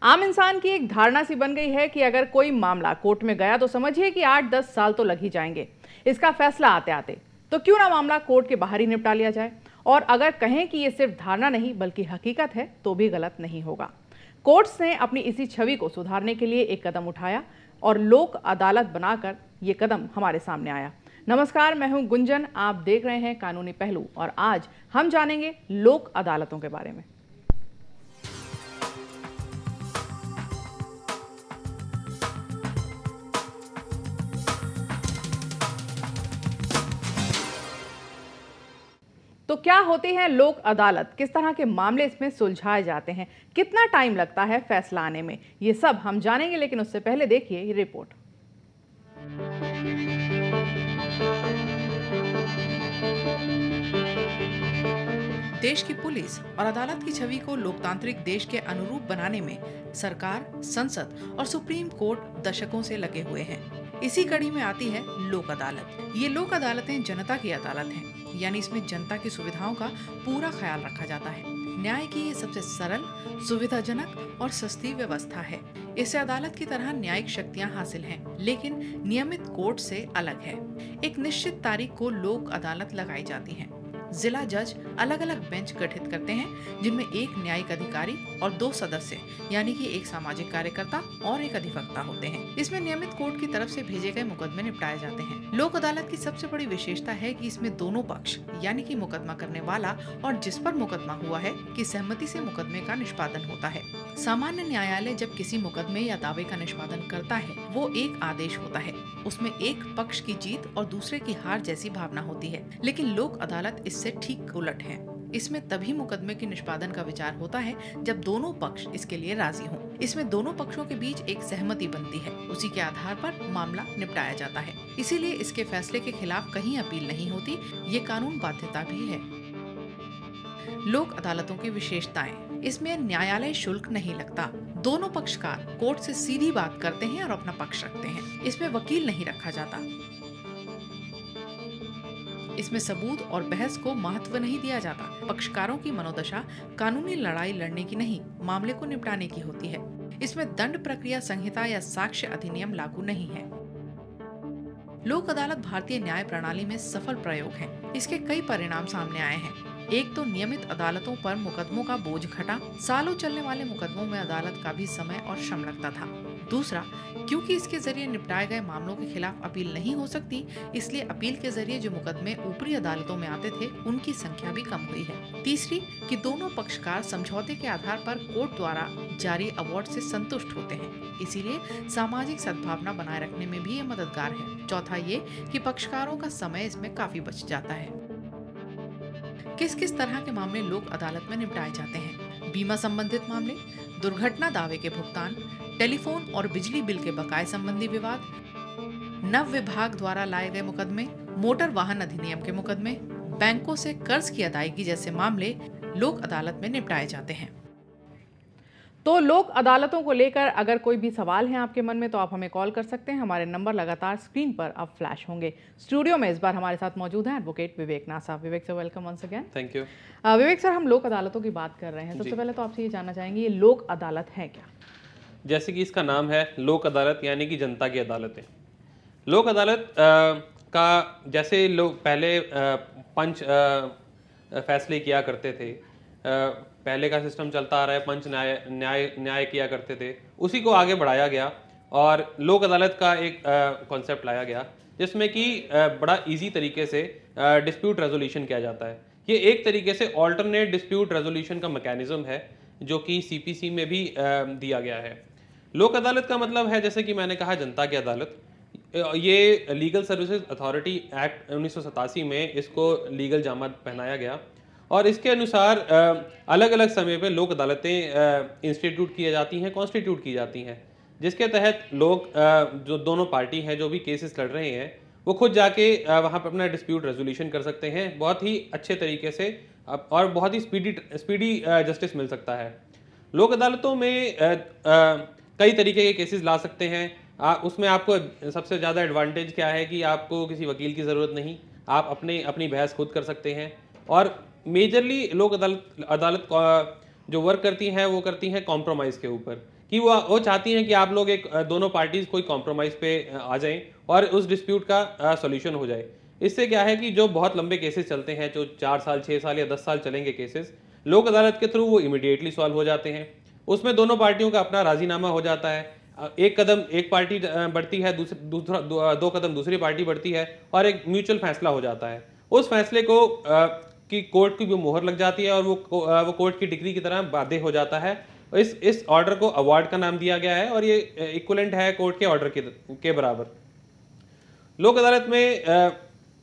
आम इंसान की एक धारणा सी बन गई है कि अगर कोई मामला कोर्ट में गया तो समझिए कि 8-10 साल तो लग ही जाएंगे इसका फैसला आते आते। तो क्यों ना मामला कोर्ट के बाहर ही निपटा लिया जाए। और अगर कहें कि ये सिर्फ धारणा नहीं बल्कि हकीकत है तो भी गलत नहीं होगा। कोर्ट्स ने अपनी इसी छवि को सुधारने के लिए एक कदम उठाया और लोक अदालत बनाकर ये कदम हमारे सामने आया। नमस्कार, मैं हूं गुंजन, आप देख रहे हैं कानूनी पहलू और आज हम जानेंगे लोक अदालतों के बारे में। तो क्या होती है लोक अदालत, किस तरह के मामले इसमें सुलझाए जाते हैं, कितना टाइम लगता है फैसला आने में, ये सब हम जानेंगे। लेकिन उससे पहले देखिए ये रिपोर्ट। देश की पुलिस और अदालत की छवि को लोकतांत्रिक देश के अनुरूप बनाने में सरकार, संसद और सुप्रीम कोर्ट दशकों से लगे हुए हैं। इसी कड़ी में आती है लोक अदालत। ये लोक अदालतें जनता की अदालत हैं, यानी इसमें जनता की सुविधाओं का पूरा ख्याल रखा जाता है। न्याय की ये सबसे सरल, सुविधाजनक और सस्ती व्यवस्था है। इससे अदालत की तरह न्यायिक शक्तियां हासिल हैं, लेकिन नियमित कोर्ट से अलग है। एक निश्चित तारीख को लोक अदालत लगाई जाती है। जिला जज अलग अलग बेंच गठित करते हैं, जिनमें एक न्यायिक अधिकारी और 2 सदस्य यानी कि एक सामाजिक कार्यकर्ता और एक अधिवक्ता होते हैं। इसमें नियमित कोर्ट की तरफ से भेजे गए मुकदमे निपटाए जाते हैं। लोक अदालत की सबसे बड़ी विशेषता है कि इसमें दोनों पक्ष यानी कि मुकदमा करने वाला और जिस पर मुकदमा हुआ है की सहमति से मुकदमे का निष्पादन होता है। सामान्य न्यायालय जब किसी मुकदमे या दावे का निष्पादन करता है, वो एक आदेश होता है। उसमें एक पक्ष की जीत और दूसरे की हार जैसी भावना होती है। लेकिन लोक अदालत इससे ठीक उलट है। इसमें तभी मुकदमे के निष्पादन का विचार होता है जब दोनों पक्ष इसके लिए राजी हों। इसमें दोनों पक्षों के बीच एक सहमति बनती है, उसी के आधार पर मामला निपटाया जाता है। इसीलिए इसके फैसले के खिलाफ कहीं अपील नहीं होती, ये कानून बाध्यता भी है। लोक अदालतों की विशेषताएं, इसमें न्यायालय शुल्क नहीं लगता। दोनों पक्षकार कोर्ट से सीधी बात करते हैं और अपना पक्ष रखते हैं। इसमें वकील नहीं रखा जाता। इसमें सबूत और बहस को महत्व नहीं दिया जाता। पक्षकारों की मनोदशा कानूनी लड़ाई लड़ने की नहीं, मामले को निपटाने की होती है। इसमें दंड प्रक्रिया संहिता या साक्ष्य अधिनियम लागू नहीं है। लोक अदालत भारतीय न्याय प्रणाली में सफल प्रयोग है। इसके कई परिणाम सामने आए हैं। एक तो नियमित अदालतों पर मुकदमों का बोझ घटा। सालों चलने वाले मुकदमों में अदालत का भी समय और श्रम लगता था। दूसरा, क्योंकि इसके जरिए निपटाए गए मामलों के खिलाफ अपील नहीं हो सकती, इसलिए अपील के जरिए जो मुकदमे ऊपरी अदालतों में आते थे, उनकी संख्या भी कम हुई है। तीसरी, कि दोनों पक्षकार समझौते के आधार पर कोर्ट द्वारा जारी अवार्ड से संतुष्ट होते हैं, इसीलिए सामाजिक सद्भावना बनाए रखने में भी ये मददगार है। चौथा ये कि पक्षकारों का समय इसमें काफी बच जाता है। किस किस तरह के मामले लोक अदालत में निपटाए जाते हैं? बीमा संबंधित मामले, दुर्घटना दावे के भुगतान, टेलीफोन और बिजली बिल के बकाये संबंधी विवाद, नव विभाग द्वारा लाए गए मुकदमे, मोटर वाहन अधिनियम के मुकदमे, बैंकों से कर्ज की अदायगी जैसे मामले लोक अदालत में निपटाए जाते हैं। तो लोक अदालतों को लेकर अगर कोई भी सवाल है आपके मन में तो आप हमें कॉल कर सकते हैं। हमारे नंबर लगातार स्क्रीन पर अब फ्लैश होंगे। स्टूडियो में इस बार हमारे साथ मौजूद हैं advocate Vivek Nasa. Vivek sir, welcome once again. Thank you. Vivek sir, हम लोक अदालतों की बात कर रहे हैं। सबसे पहले तो आपसे ये जानना चाहेंगे, ये लोक अदालत है क्या? जैसे कि इसका नाम है लोक अदालत, यानी कि जनता की अदालतें। लोक अदालत का जैसे लोग पहले पंच फैसले किया करते थे, पहले का सिस्टम चलता आ रहा है, पंच न्याय किया करते थे, उसी को आगे बढ़ाया गया और लोक अदालत का एक कॉन्सेप्ट लाया गया, जिसमें कि बड़ा इजी तरीके से डिस्प्यूट रेजोल्यूशन किया जाता है। ये एक तरीके से ऑल्टरनेट डिस्प्यूट रेजोल्यूशन का मैकेनिज्म है, जो कि सीपीसी में भी दिया गया है। लोक अदालत का मतलब है, जैसे कि मैंने कहा, जनता की अदालत। ये लीगल सर्विसेज अथॉरिटी एक्ट 1987 में इसको लीगल जामा पहनाया गया और इसके अनुसार अलग अलग समय पे लोक अदालतें इंस्टीट्यूट की जाती हैं, कॉन्स्टिट्यूट की जाती हैं, जिसके तहत लोग जो दोनों पार्टी हैं जो भी केसेस लड़ रहे हैं, वो खुद जाके वहाँ पर अपना डिस्प्यूट रेजोल्यूशन कर सकते हैं बहुत ही अच्छे तरीके से और बहुत ही स्पीडी जस्टिस मिल सकता है। लोक अदालतों में कई तरीके के केसेस ला सकते हैं। उसमें आपको सबसे ज़्यादा एडवांटेज क्या है कि आपको किसी वकील की ज़रूरत नहीं, आप अपनी बहस खुद कर सकते हैं। और मेजरली लोक अदालत जो वर्क करती हैं वो करती हैं कॉम्प्रोमाइज़ के ऊपर, कि वो चाहती हैं कि आप लोग एक दोनों पार्टीज कोई कॉम्प्रोमाइज़ पे आ जाएं और उस डिस्प्यूट का सॉल्यूशन हो जाए। इससे क्या है कि जो बहुत लंबे केसेस चलते हैं, जो 4 साल 6 साल या 10 साल चलेंगे केसेस, लोक अदालत के थ्रू वो इमीडिएटली सॉल्व हो जाते हैं। उसमें दोनों पार्टियों का अपना राजीनामा हो जाता है। एक कदम एक पार्टी बढ़ती है, दो कदम दूसरी पार्टी बढ़ती है और एक म्यूचुअल फैसला हो जाता है। उस फैसले को कि कोर्ट की भी मोहर लग जाती है और वो कोर्ट की डिग्री की तरह बाध्य हो जाता है। इस ऑर्डर को अवार्ड का नाम दिया गया है और ये इक्विवेलेंट है कोर्ट के ऑर्डर के बराबर। लोक अदालत में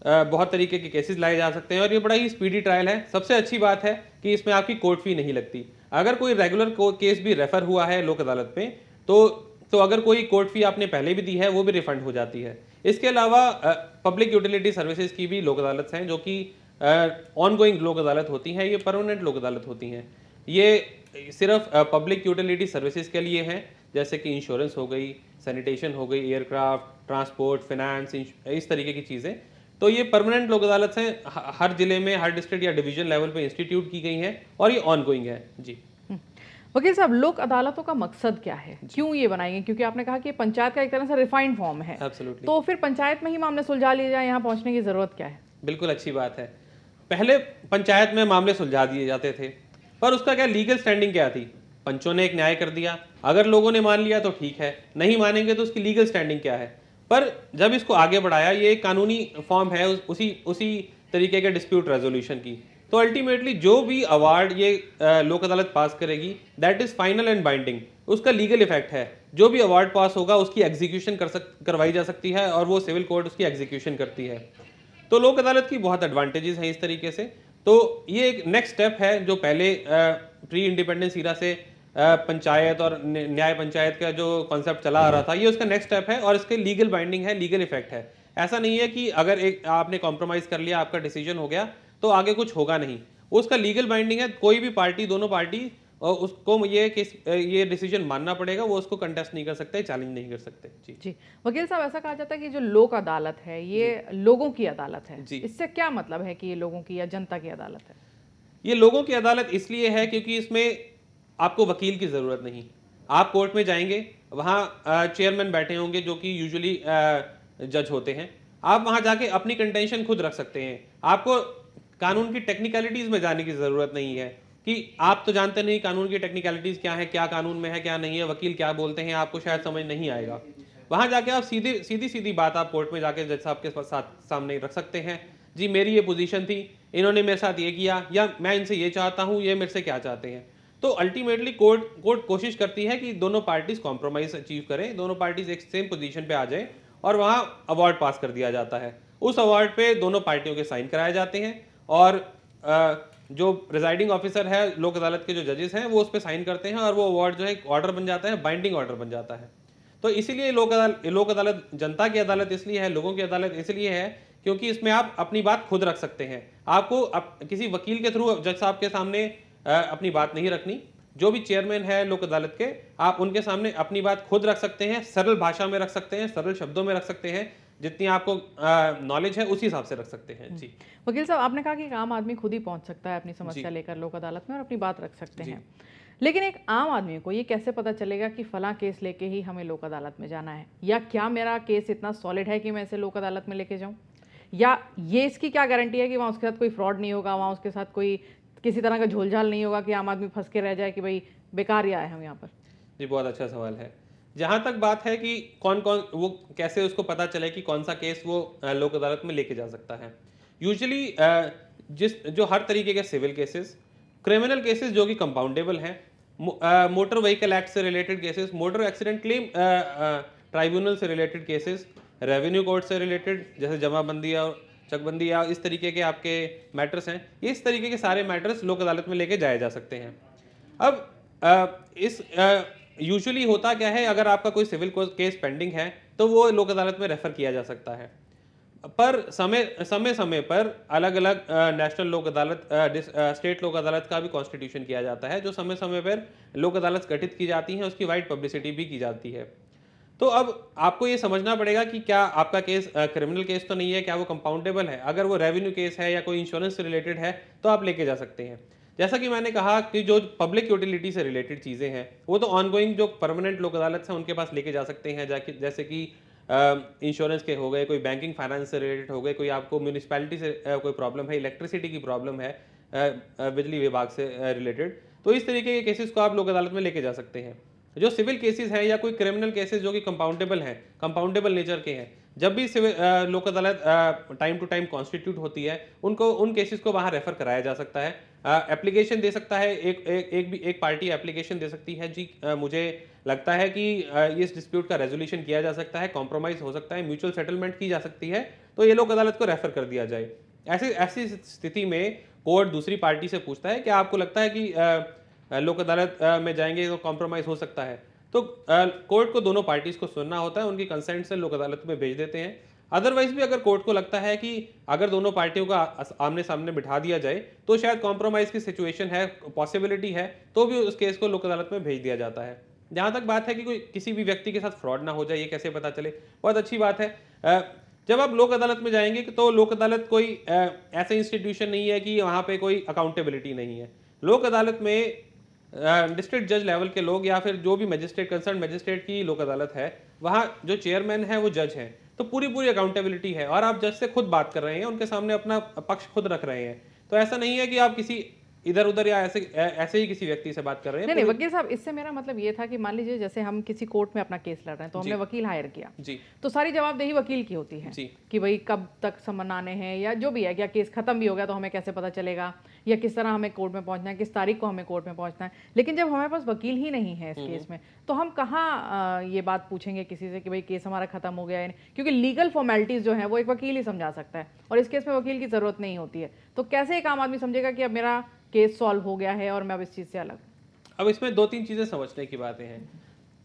बहुत तरीके के केसेस लाए जा सकते हैं और ये बड़ा ही स्पीडी ट्रायल है। सबसे अच्छी बात है कि इसमें आपकी कोर्ट फी नहीं लगती। अगर कोई रेगुलर केस भी रेफर हुआ है लोक अदालत में तो अगर कोई कोर्ट फी आपने पहले भी दी है वो भी रिफंड हो जाती है। इसके अलावा पब्लिक यूटिलिटी सर्विसेज की भी लोक अदालत हैं जो कि ऑन गोइंग लोक अदालत होती हैं, ये परमानेंट लोक अदालत होती हैं। ये सिर्फ पब्लिक यूटिलिटी सर्विसेज के लिए हैं, जैसे कि इंश्योरेंस हो गई, सैनिटेशन हो गई, एयरक्राफ्ट, ट्रांसपोर्ट, फाइनेंस, इस तरीके की चीज़ें। तो ये परमानेंट लोक अदालत हैं, हर जिले में, हर डिस्ट्रिक्ट या डिवीजन लेवल पे इंस्टीट्यूट की गई हैं और ये ऑन गोइंग है जी। वकील साहब, लोक अदालतों का मकसद क्या है, क्यों ये बनाई गई? क्योंकि आपने कहा कि पंचायत का एक तरह से रिफाइंड फॉर्म है। Absolutely. तो फिर पंचायत में ही मामले सुलझा लिए जाए, यहाँ पहुंचने की जरूरत क्या है? बिल्कुल अच्छी बात है। पहले पंचायत में मामले सुलझा दिए जाते थे, पर उसका क्या लीगल स्टैंडिंग क्या थी? पंचों ने एक न्याय कर दिया, अगर लोगों ने मान लिया तो ठीक है, नहीं मानेंगे तो उसकी लीगल स्टैंडिंग क्या है? पर जब इसको आगे बढ़ाया, ये एक कानूनी फॉर्म है उसी तरीके के डिस्प्यूट रेजोल्यूशन की, तो अल्टीमेटली जो भी अवार्ड ये लोक अदालत पास करेगी that is final and binding, उसका लीगल इफेक्ट है। जो भी अवार्ड पास होगा उसकी एग्जीक्यूशन करवाई जा सकती है और वो सिविल कोर्ट उसकी एग्जीक्यूशन करती है। तो लोक अदालत की बहुत एडवांटेजेस हैं इस तरीके से। तो ये एक नेक्स्ट स्टेप है जो पहले प्री इंडिपेंडेंस ईरा से पंचायत और न्याय पंचायत का जो कॉन्सेप्ट चला आ रहा था, ये उसका नेक्स्ट स्टेप है और इसके लीगल बाइंडिंग है, लीगल इफेक्ट है। ऐसा नहीं है कि अगर एक आपने कॉम्प्रोमाइज कर लिया, आपका डिसीजन हो गया तो आगे कुछ होगा नहीं, उसका लीगल बाइंडिंग है। कोई भी पार्टी, दोनों पार्टी उसको ये डिसीजन मानना पड़ेगा, वो उसको कंटेस्ट नहीं कर सकते, चैलेंज नहीं कर सकते। जी जी वकील साहब, ऐसा कहा जाता है कि जो लोक अदालत है ये लोगों की अदालत है। इससे क्या मतलब है कि ये लोगों की या जनता की अदालत है? ये लोगों की अदालत इसलिए है क्योंकि इसमें आपको वकील की ज़रूरत नहीं। आप कोर्ट में जाएंगे, वहाँ चेयरमैन बैठे होंगे जो कि यूजुअली जज होते हैं। आप वहाँ जाके अपनी कंटेंशन खुद रख सकते हैं। आपको कानून की टेक्निकलिटीज़ में जाने की ज़रूरत नहीं है कि आप तो जानते नहीं कानून की टेक्निकलिटीज़ क्या है, क्या कानून में है, क्या नहीं है, वकील क्या बोलते हैं, आपको शायद समझ नहीं आएगा। वहाँ जाके आप सीधी बात आप कोर्ट में जाके जज साहब के सामने रख सकते हैं। जी मेरी ये पोजीशन थी, इन्होंने मेरे साथ ये किया, या मैं इनसे ये चाहता हूँ, ये मेरे से क्या चाहते हैं। तो अल्टीमेटली कोर्ट कोशिश करती है कि दोनों पार्टीज कॉम्प्रोमाइज अचीव करें, दोनों पार्टीज एक सेम पोजीशन पे आ जाए और वहाँ अवार्ड पास कर दिया जाता है। उस अवार्ड पे दोनों पार्टियों के साइन कराए जाते हैं और जो प्रिजाइडिंग ऑफिसर है, लोक अदालत के जो जजेस हैं, वो उस पर साइन करते हैं और वो अवार्ड जो है ऑर्डर बन जाता है, बाइंडिंग ऑर्डर बन जाता है। तो इसीलिए लोक अदालत जनता की अदालत इसलिए है, लोगों की अदालत इसलिए है क्योंकि इसमें आप अपनी बात खुद रख सकते हैं। आपको किसी वकील के थ्रू जज साहब के सामने अपनी बात नहीं रखनी। जो भी चेयरमैन है लोक अदालत के, आप उनके सामने अपनी बात खुद रख सकते हैं, सरल भाषा में रख सकते हैं, सरल शब्दों में रख सकते हैं, जितनी आपको नॉलेज है उसी हिसाब से रख सकते हैं। जी वकील साहब, आपने कहा कि आम आदमी खुद ही पहुंच सकता है अपनी समस्या लेकर लोक अदालत में और अपनी बात रख सकते हैं, लेकिन एक आम आदमी को ये कैसे पता चलेगा कि फला केस लेके ही हमें लोक अदालत में जाना है, या क्या मेरा केस इतना सॉलिड है कि मैं इसे लोक अदालत में लेके जाऊं, या ये इसकी क्या गारंटी है कि वहाँ उसके साथ कोई फ्रॉड नहीं होगा, वहाँ उसके साथ कोई किसी तरह का झोलझाल नहीं होगा कि आम आदमी फंस के रह जाए कि भाई बेकार ही आए हम यहाँ पर? जी बहुत अच्छा सवाल है। जहाँ तक बात है कि कौन वो कैसे उसको पता चले कि कौन सा केस वो लोक अदालत में लेके जा सकता है। यूजुअली जो हर तरीके के सिविल केसेस, क्रिमिनल केसेस जो कि कंपाउंडेबल हैं, मोटर व्हीकल एक्ट से related cases, motor accident claim tribunal से रिलेटेड केसेस, रेवेन्यू कोर्ट से रिलेटेड जैसे जमाबंदी और चकबंदी या इस तरीके के आपके मैटर्स हैं, इस तरीके के सारे मैटर्स लोक अदालत में लेके जाए जा सकते हैं। अब इस यूजुअली होता क्या है, अगर आपका कोई सिविल केस पेंडिंग है तो वो लोक अदालत में रेफर किया जा सकता है, पर समय पर अलग अलग नेशनल लोक अदालत, स्टेट लोक अदालत का भी कॉन्स्टिट्यूशन किया जाता है, जो समय समय पर लोक अदालत गठित की जाती हैं, उसकी वाइड पब्लिसिटी भी की जाती है। तो अब आपको ये समझना पड़ेगा कि क्या आपका केस क्रिमिनल केस तो नहीं है, क्या वो कंपाउंडेबल है। अगर वो रेवेन्यू केस है या कोई इंश्योरेंस से रिलेटेड है तो आप लेके जा सकते हैं। जैसा कि मैंने कहा कि जो पब्लिक यूटिलिटी से रिलेटेड चीज़ें हैं वो तो ऑनगोइंग जो परमानेंट लोक अदालत हैं उनके पास लेके जा सकते हैं, जाके जैसे कि इंश्योरेंस के हो गए, कोई बैंकिंग फाइनेंस से रिलेटेड हो गए, कोई आपको म्यूनिसिपैलिटी से कोई प्रॉब्लम है, इलेक्ट्रिसिटी की प्रॉब्लम है, बिजली विभाग से रिलेटेड, तो इस तरीके के केसेस को आप लोक अदालत में लेके जा सकते हैं। जो सिविल केसेस हैं या कोई क्रिमिनल केसेस जो कि कंपाउंडेबल हैं, कंपाउंडेबल नेचर के हैं, जब भी सिविल लोक अदालत टाइम टू टाइम कॉन्स्टिट्यूट होती है, उनको उन केसेस को वहाँ रेफर कराया जा सकता है। एप्लीकेशन दे सकता है, एक पार्टी एप्लीकेशन दे सकती है, जी मुझे लगता है कि इस डिस्प्यूट का रेजोल्यूशन किया जा सकता है, कॉम्प्रोमाइज़ हो सकता है, म्यूचुअल सेटलमेंट की जा सकती है, तो ये लोक अदालत को रेफर कर दिया जाए। ऐसी ऐसी स्थिति में कोर्ट दूसरी पार्टी से पूछता है कि आपको लगता है कि लोक अदालत में जाएंगे तो कॉम्प्रोमाइज़ हो सकता है, तो कोर्ट को दोनों पार्टीज को सुनना होता है, उनकी कंसेंट से लोक अदालत में भेज देते हैं। अदरवाइज भी अगर कोर्ट को लगता है कि अगर दोनों पार्टियों का आमने सामने बिठा दिया जाए तो शायद कॉम्प्रोमाइज़ की सिचुएशन है, पॉसिबिलिटी है, तो भी उस केस को लोक अदालत में भेज दिया जाता है। जहाँ तक बात है कि कोई किसी भी व्यक्ति के साथ फ्रॉड ना हो जाए, ये कैसे पता चले, बहुत अच्छी बात है। जब आप लोक अदालत में जाएंगे तो लोक अदालत कोई ऐसा इंस्टीट्यूशन नहीं है कि वहाँ पे कोई अकाउंटेबिलिटी नहीं है। लोक अदालत में डिस्ट्रिक्ट जज लेवल के लोग या फिर जो भी मजिस्ट्रेट, कंसर्न मजिस्ट्रेट की लोक अदालत है, वहाँ जो चेयरमैन है वो जज हैं, तो पूरी पूरी अकाउंटेबिलिटी है और आप जज से खुद बात कर रहे हैं, उनके सामने अपना पक्ष खुद रख रहे हैं। तो ऐसा नहीं है कि आप किसी इधर उधर या ऐसे ही किसी व्यक्ति से बात कर रहे हैं। नहीं वकील साहब, इससे मेरा मतलब ये था कि मान लीजिए जैसे हम किसी कोर्ट में अपना केस लड़ रहे हैं तो हमने वकील हायर किया जी, तो सारी जवाबदेही वकील की होती है जी, कि भाई कब तक समन आने हैं या जो भी है, क्या केस खत्म भी हो गया तो हमें कैसे पता चलेगा, या किस तरह हमें कोर्ट में पहुंचना है, किस तारीख को हमें कोर्ट में पहुंचना है। लेकिन जब हमारे पास वकील ही नहीं है इस केस में, तो हम कहाँ ये बात पूछेंगे किसी से कि भाई केस हमारा खत्म हो गया है, क्योंकि लीगल फॉर्मेलिटीज जो है वो एक वकील ही समझा सकता है और इस केस में वकील की जरूरत नहीं होती है। तो कैसे एक आम आदमी समझेगा कि अब मेरा केस सॉल्व हो गया है और मैं अब इस चीज़ से अलग। अब इसमें दो तीन चीज़ें समझने की बातें हैं।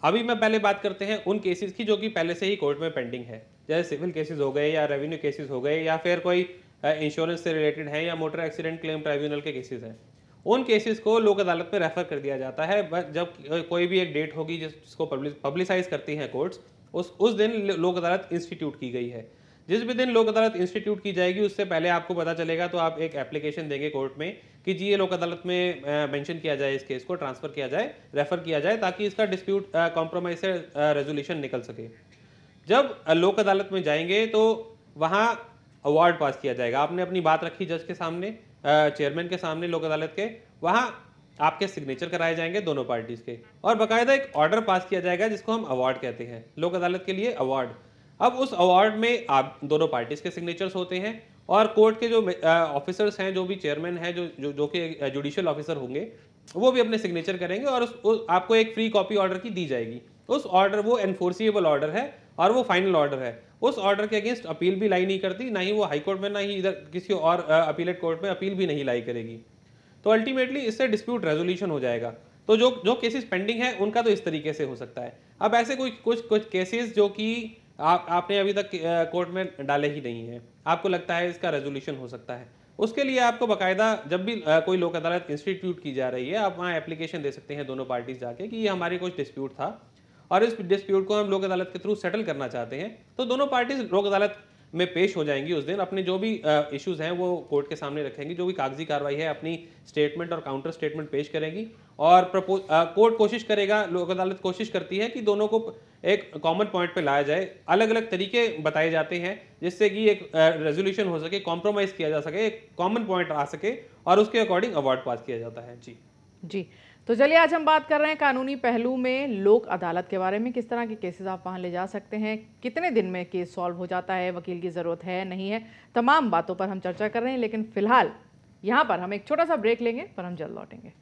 अभी मैं पहले बात करते हैं उन केसेस की जो कि पहले से ही कोर्ट में पेंडिंग है, जैसे सिविल केसेस हो गए या रेवेन्यू केसेस हो गए या फिर कोई इंश्योरेंस से रिलेटेड है या मोटर एक्सीडेंट क्लेम ट्राइब्यूनल के केसेस हैं। उन केसेस को लोक अदालत में रेफर कर दिया जाता है। जब कोई भी एक डेट होगी जिसको पब्लिसाइज करती हैं कोर्ट्स, उस दिन लोक अदालत इंस्टीट्यूट की गई है। जिस भी दिन लोक अदालत इंस्टीट्यूट की जाएगी उससे पहले आपको पता चलेगा, तो आप एक एप्लीकेशन देंगे कोर्ट में कि जी ये लोक अदालत में मेंशन किया जाए, इस केस को ट्रांसफर किया जाए, रेफर किया जाए, ताकि इसका डिस्प्यूट कॉम्प्रोमाइज से रेजोल्यूशन निकल सके। जब लोक अदालत में जाएंगे तो वहाँ अवार्ड पास किया जाएगा। आपने अपनी बात रखी जज के सामने, चेयरमैन के सामने लोक अदालत के, वहाँ आपके सिग्नेचर कराए जाएंगे दोनों पार्टीज के और बाकायदा एक ऑर्डर पास किया जाएगा जिसको हम अवार्ड कहते हैं, लोक अदालत के लिए अवार्ड। अब उस अवार्ड में आप दोनों पार्टीज के सिग्नेचर्स होते हैं और कोर्ट के जो ऑफिसर्स हैं, जो भी चेयरमैन है, जो कि जुडिशियल ऑफिसर होंगे, वो भी अपने सिग्नेचर करेंगे और आपको एक फ्री कॉपी ऑर्डर की दी जाएगी। उस ऑर्डर, वो एनफोर्सिएबल ऑर्डर है और वो फाइनल ऑर्डर है। उस ऑर्डर के अगेंस्ट अपील भी लाई नहीं करती, ना ही वो हाई कोर्ट में, ना ही इधर किसी और अपीलेट कोर्ट में अपील भी नहीं लाई करेगी। तो अल्टीमेटली इससे डिस्प्यूट रेजोल्यूशन हो जाएगा। तो जो केसेस पेंडिंग है उनका तो इस तरीके से हो सकता है। अब ऐसे कुछ केसेस जो कि आपने अभी तक कोर्ट में डाले ही नहीं है, आपको लगता है इसका रेजोल्यूशन हो सकता है, उसके लिए आपको बाकायदा जब भी कोई लोक अदालत इंस्टीट्यूट की जा रही है, आप वहाँ एप्लीकेशन दे सकते हैं दोनों पार्टीज जाके कि ये हमारी कुछ डिस्प्यूट था और इस डिस्प्यूट को हम लोक अदालत के थ्रू सेटल करना चाहते हैं। तो दोनों पार्टीज लोक अदालत में पेश हो जाएंगी उस दिन, अपने जो भी इश्यूज हैं वो कोर्ट के सामने रखेंगी, जो भी कागजी कार्रवाई है अपनी स्टेटमेंट और काउंटर स्टेटमेंट पेश करेंगी और कोर्ट कोशिश करेगा, लोक अदालत कोशिश करती है कि दोनों को एक कॉमन पॉइंट पे लाया जाए। अलग अलग तरीके बताए जाते हैं जिससे कि एक रेजोल्यूशन हो सके, कॉम्प्रोमाइज़ किया जा सके, एक कॉमन पॉइंट आ सके और उसके अकॉर्डिंग अवार्ड पास किया जाता है। जी, तो चलिए आज हम बात कर रहे हैं कानूनी पहलू में लोक अदालत के बारे में, किस तरह के केसेस आप वहां ले जा सकते हैं, कितने दिन में केस सॉल्व हो जाता है, वकील की ज़रूरत है नहीं है, तमाम बातों पर हम चर्चा कर रहे हैं। लेकिन फिलहाल यहाँ पर हम एक छोटा सा ब्रेक लेंगे, पर हम जल्द लौटेंगे।